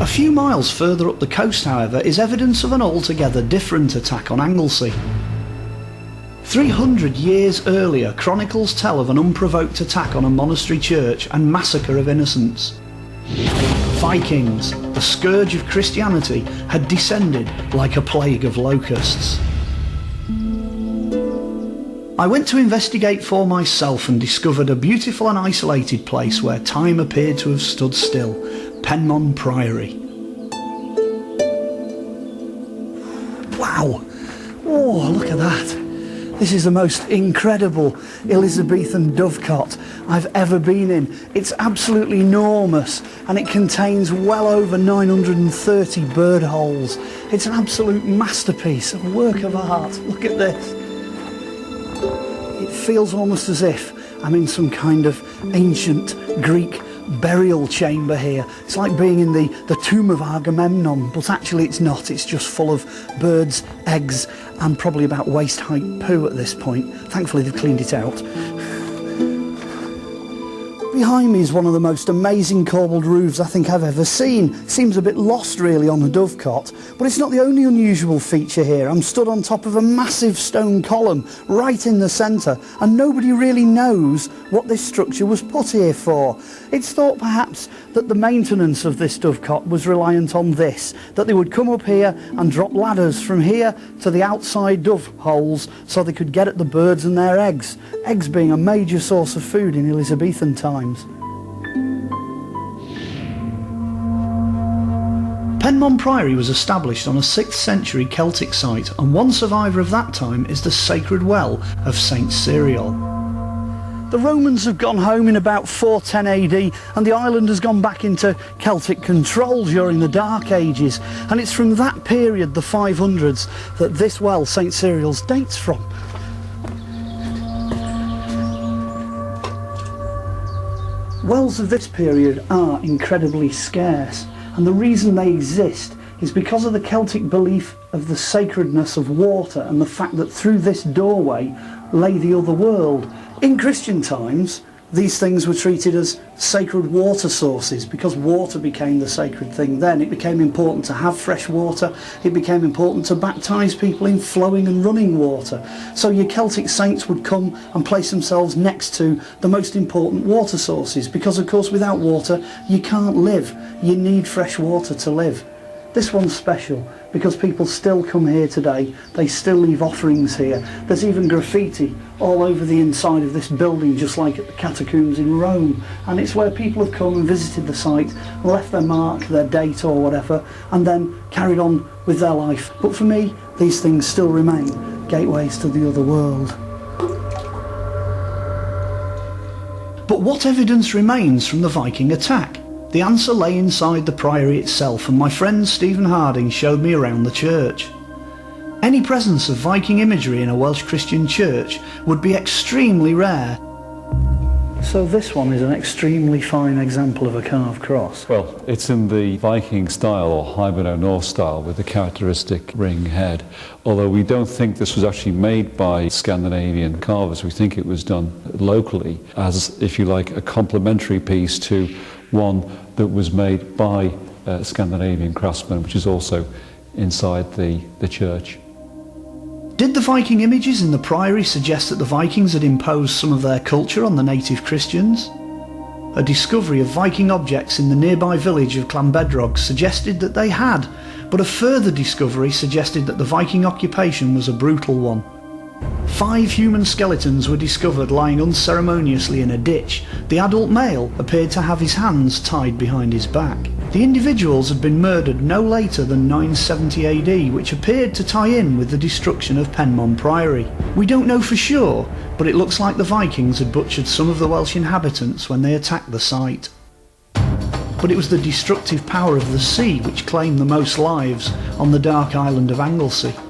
A few miles further up the coast, however, is evidence of an altogether different attack on Anglesey. 300 years earlier, chronicles tell of an unprovoked attack on a monastery church and massacre of innocents. Vikings, the scourge of Christianity, had descended like a plague of locusts. I went to investigate for myself and discovered a beautiful and isolated place where time appeared to have stood still, Penman Priory. Wow! Oh, look at that! This is the most incredible Elizabethan dovecot I've ever been in. It's absolutely enormous and it contains well over 930 bird holes. It's an absolute masterpiece, a work of art. Look at this. It feels almost as if I'm in some kind of ancient Greek burial chamber here. It's like being in the tomb of Agamemnon, but actually it's not. It's just full of birds, eggs, and probably about waist-height poo at this point. Thankfully they've cleaned it out. Behind me is one of the most amazing corbelled roofs I think I've ever seen. Seems a bit lost really on the Dovecot, but it's not the only unusual feature here. I'm stood on top of a massive stone column right in the centre, and nobody really knows what this structure was put here for. It's thought perhaps that the maintenance of this Dovecot was reliant on this, that they would come up here and drop ladders from here to the outside dove holes so they could get at the birds and their eggs, eggs being a major source of food in Elizabethan times. Penman Priory was established on a 6th century Celtic site, and one survivor of that time is the sacred well of St. Cyril. The Romans have gone home in about 410 AD and the island has gone back into Celtic control during the Dark Ages, and it's from that period, the 500s, that this well, St. Cyril's, dates from. Wells of this period are incredibly scarce, and the reason they exist is because of the Celtic belief of the sacredness of water and the fact that through this doorway lay the other world. In Christian times, these things were treated as sacred water sources because water became the sacred thing then. It became important to have fresh water. It became important to baptise people in flowing and running water. So your Celtic saints would come and place themselves next to the most important water sources because, of course, without water you can't live. You need fresh water to live. This one's special because people still come here today. They still leave offerings here. There's even graffiti all over the inside of this building, just like at the catacombs in Rome. And it's where people have come and visited the site, left their mark, their date or whatever, and then carried on with their life. But for me, these things still remain gateways to the other world. But what evidence remains from the Viking attack? The answer lay inside the priory itself, and my friend Stephen Harding showed me around the church. Any presence of Viking imagery in a Welsh Christian church would be extremely rare. So this one is an extremely fine example of a carved cross. Well, it's in the Viking style, or Hiberno-Norse style, with the characteristic ring head. Although we don't think this was actually made by Scandinavian carvers, we think it was done locally as, if you like, a complementary piece to one that was made by Scandinavian craftsmen, which is also inside the church. Did the Viking images in the priory suggest that the Vikings had imposed some of their culture on the native Christians? A discovery of Viking objects in the nearby village of Llanbedrog suggested that they had, but a further discovery suggested that the Viking occupation was a brutal one. 5 human skeletons were discovered lying unceremoniously in a ditch. The adult male appeared to have his hands tied behind his back. The individuals had been murdered no later than 970 AD, which appeared to tie in with the destruction of Penman Priory. We don't know for sure, but it looks like the Vikings had butchered some of the Welsh inhabitants when they attacked the site. But it was the destructive power of the sea which claimed the most lives on the dark island of Anglesey.